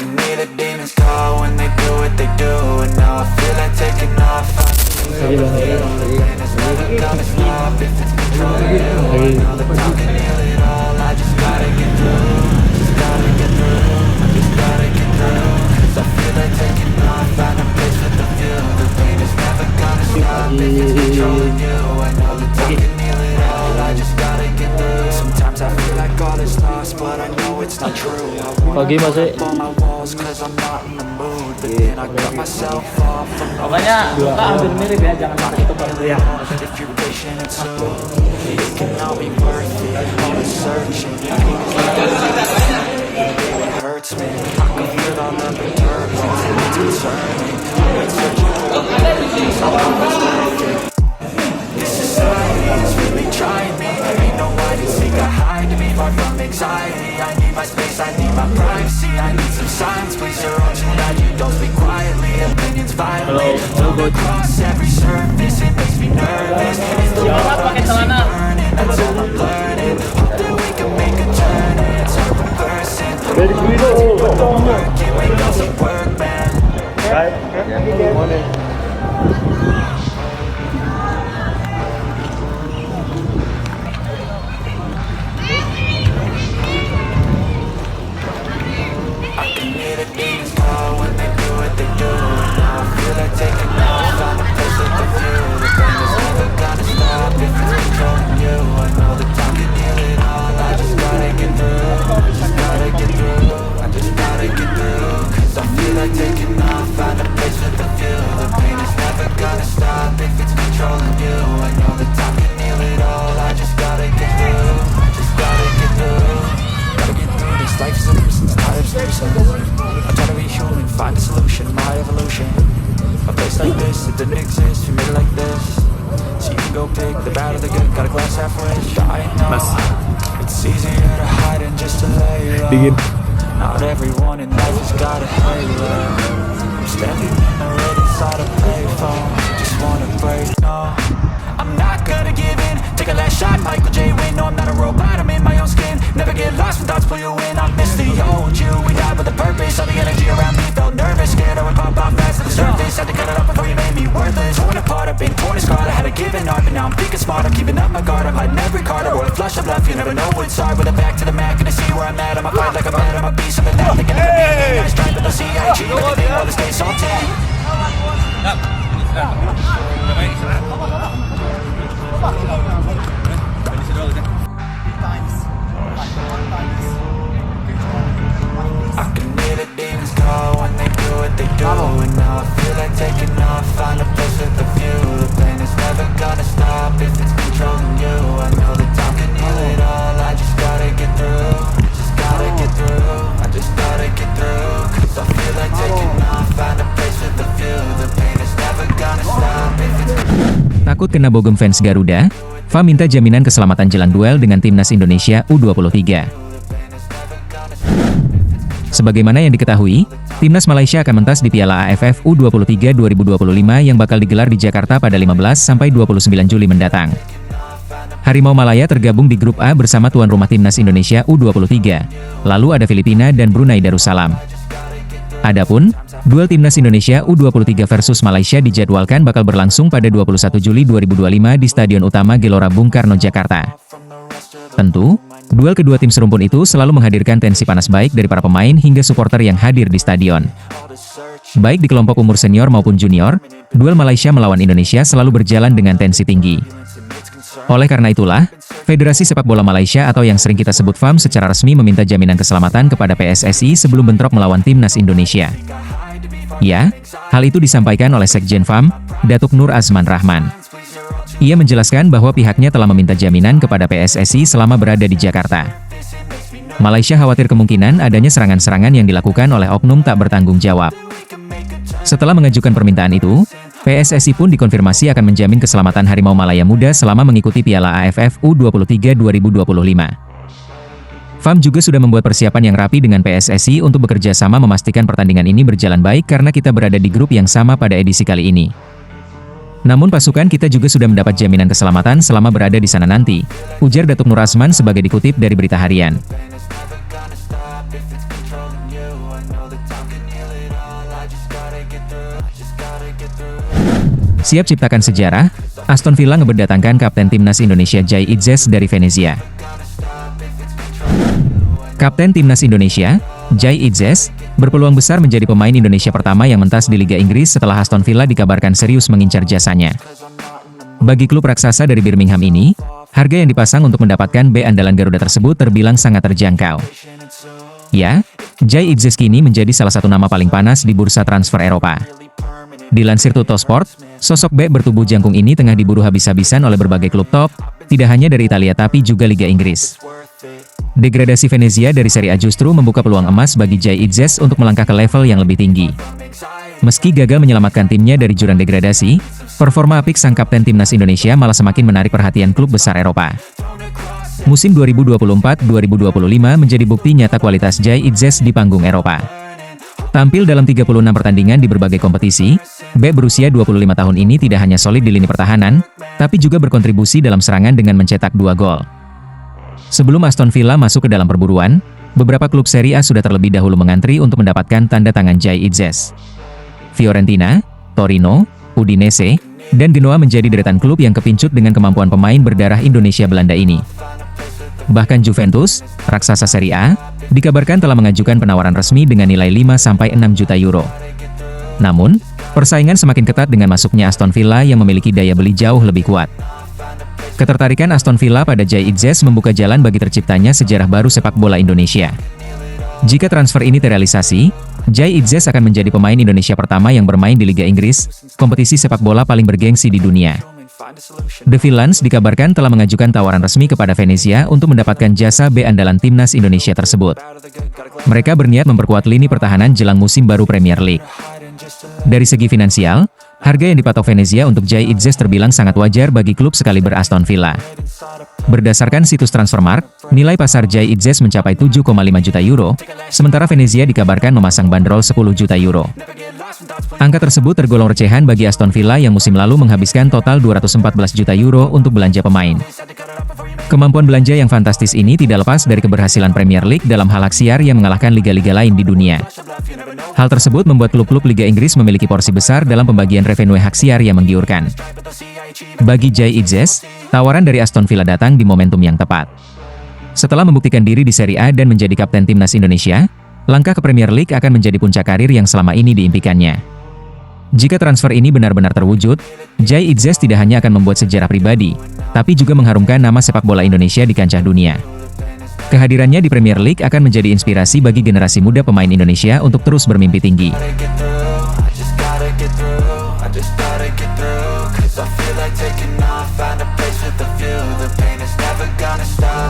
can hear the demons call when they do what they do, and now I feel like taking off. And it's never gonna stop if it's controlling you. I know that I can heal it all. I just gotta get through. Just gotta get through. I just gotta get through. 'Cause I feel like taking off. Find a place with the view. The pain is never gonna stop if it's controlling you. I know that I can heal it all. I just gotta get through. Sometimes I feel like all is lost, but I know it's not true. I wanna put up all my walls 'cause I'm not in the mood. But then I cut myself off from the Pokoknya muka hampir mirip ya, jangan sampai itu kalau ya. if you're patient and slow, it can all be worth it. All the searching, it hurts me. I can feel all of the turbulence and it's concerning. It's such a this society is really trying me. Ain't no hide and seek, I hide to be far from anxiety. I need my space, I need my privacy. I need some silence, please. Your own tonight, you don't speak quietly. Opinions violate, come across every surface. It makes me nervous. It's the world is burning, that's all I'm learning. Hope that we can make a turn and start reversing. Put the work in, we got some work, man. Find a solution, my evolution. A place like this, it didn't exist, we made it like this. So you can go pick the bad or the good, got a glass halfway. I know, it's easier to hide than just to lay low. Not everyone in life has got a halo. I'm standing in the red inside a payphone. Just wanna break, no, I'm not gonna give in. Take a last shot, Michael J. Win. No, I'm not a robot, I'm in my own skin. Never get lost when thoughts pull you in. I miss the old you, we died with a purpose. All the energy around me felt nervous, scared I would pop off fast to the surface. Had to cut it off before you made me worthless. Torn apart, I've been torn and scarred. I had to give an art, but now I'm thinking smart. I'm keeping up my guard, I'm hiding every card. I wrote a flush of love, you never know what's hard. With a back to the mat, gonna see where I'm at. I'ma fight like I'm mad, I'ma be something that they can never be. Nice try, but they'll see I achieve everything while they stay salty. I can hear the demons call when they do what they do, and now I feel like taking off. Find a place with a view. The pain is never gonna stop if it's controlling you. I know that time can heal it all. I just gotta get through. Just gotta get through. I just gotta get through. 'Cause I feel like taking off. Find a place with a view. The pain is never gonna stop if it's Takut kena bogem fans Garuda? Fa minta jaminan keselamatan jelang duel dengan Timnas Indonesia U23. Sebagaimana yang diketahui, Timnas Malaysia akan mentas di Piala AFF U23 2025 yang bakal digelar di Jakarta pada 15-29 Juli mendatang. Harimau Malaya tergabung di grup A bersama tuan rumah Timnas Indonesia U23, lalu ada Filipina dan Brunei Darussalam. Adapun, duel Timnas Indonesia U23 versus Malaysia dijadwalkan bakal berlangsung pada 21 Juli 2025 di Stadion Utama Gelora Bung Karno, Jakarta. Tentu, duel kedua tim serumpun itu selalu menghadirkan tensi panas baik dari para pemain hingga supporter yang hadir di stadion. Baik di kelompok umur senior maupun junior, duel Malaysia melawan Indonesia selalu berjalan dengan tensi tinggi. Oleh karena itulah, Federasi Sepak Bola Malaysia atau yang sering kita sebut FAM secara resmi meminta jaminan keselamatan kepada PSSI sebelum bentrok melawan Timnas Indonesia. Ya, hal itu disampaikan oleh Sekjen FAM, Datuk Nur Azman Rahman. Ia menjelaskan bahwa pihaknya telah meminta jaminan kepada PSSI selama berada di Jakarta. Malaysia khawatir kemungkinan adanya serangan-serangan yang dilakukan oleh oknum tak bertanggung jawab. Setelah mengajukan permintaan itu, PSSI pun dikonfirmasi akan menjamin keselamatan Harimau Malaya Muda selama mengikuti Piala AFF U23 2025. FAM juga sudah membuat persiapan yang rapi dengan PSSI untuk bekerja sama memastikan pertandingan ini berjalan baik karena kita berada di grup yang sama pada edisi kali ini. Namun pasukan kita juga sudah mendapat jaminan keselamatan selama berada di sana nanti, ujar Datuk Nur Azman sebagai dikutip dari Berita Harian. Siap ciptakan sejarah, Aston Villa ngeberdatangkan Kapten Timnas Indonesia Jai Itzes dari Venezia. Kapten Timnas Indonesia, Jai Itzes, berpeluang besar menjadi pemain Indonesia pertama yang mentas di Liga Inggris setelah Aston Villa dikabarkan serius mengincar jasanya. Bagi klub raksasa dari Birmingham ini, harga yang dipasang untuk mendapatkan B andalan Garuda tersebut terbilang sangat terjangkau. Ya, Jai Itzes kini menjadi salah satu nama paling panas di bursa transfer Eropa. Dilansir Tuttosport, sosok bek bertubuh jangkung ini tengah diburu habis-habisan oleh berbagai klub top, tidak hanya dari Italia tapi juga Liga Inggris. Degradasi Venezia dari Serie A justru membuka peluang emas bagi Jai Itzes untuk melangkah ke level yang lebih tinggi. Meski gagal menyelamatkan timnya dari jurang degradasi, performa apik sang Kapten Timnas Indonesia malah semakin menarik perhatian klub besar Eropa. Musim 2024-2025 menjadi bukti nyata kualitas Jai Itzes di panggung Eropa. Tampil dalam 36 pertandingan di berbagai kompetisi, bek berusia 25 tahun ini tidak hanya solid di lini pertahanan, tapi juga berkontribusi dalam serangan dengan mencetak 2 gol. Sebelum Aston Villa masuk ke dalam perburuan, beberapa klub Serie A sudah terlebih dahulu mengantri untuk mendapatkan tanda tangan Jai Itzes. Fiorentina, Torino, Udinese, dan Genoa menjadi deretan klub yang kepincut dengan kemampuan pemain berdarah Indonesia Belanda ini. Bahkan Juventus, raksasa Serie A, dikabarkan telah mengajukan penawaran resmi dengan nilai 5-6 juta euro. Namun, persaingan semakin ketat dengan masuknya Aston Villa yang memiliki daya beli jauh lebih kuat. Ketertarikan Aston Villa pada Jai Itzes membuka jalan bagi terciptanya sejarah baru sepak bola Indonesia. Jika transfer ini terrealisasi, Jai Itzes akan menjadi pemain Indonesia pertama yang bermain di Liga Inggris, kompetisi sepak bola paling bergengsi di dunia. The Villains dikabarkan telah mengajukan tawaran resmi kepada Venezia untuk mendapatkan jasa B andalan Timnas Indonesia tersebut. Mereka berniat memperkuat lini pertahanan jelang musim baru Premier League. Dari segi finansial, harga yang dipatok Venezia untuk Jai Itzes terbilang sangat wajar bagi klub sekaliber Aston Villa. Berdasarkan situs Transfermarkt, nilai pasar Jai Itzes mencapai 7,5 juta euro, sementara Venezia dikabarkan memasang bandrol 10 juta euro. Angka tersebut tergolong recehan bagi Aston Villa yang musim lalu menghabiskan total 214 juta euro untuk belanja pemain. Kemampuan belanja yang fantastis ini tidak lepas dari keberhasilan Premier League dalam hal haksiar yang mengalahkan liga-liga lain di dunia. Hal tersebut membuat klub-klub Liga Inggris memiliki porsi besar dalam pembagian revenue haksiar yang menggiurkan. Bagi Jai Itzes, tawaran dari Aston Villa datang di momentum yang tepat. Setelah membuktikan diri di Serie A dan menjadi Kapten Timnas Indonesia, langkah ke Premier League akan menjadi puncak karir yang selama ini diimpikannya. Jika transfer ini benar-benar terwujud, Jai Itzes tidak hanya akan membuat sejarah pribadi, tapi juga mengharumkan nama sepak bola Indonesia di kancah dunia. Kehadirannya di Premier League akan menjadi inspirasi bagi generasi muda pemain Indonesia untuk terus bermimpi tinggi. Find a place with a view, the pain is never gonna stop.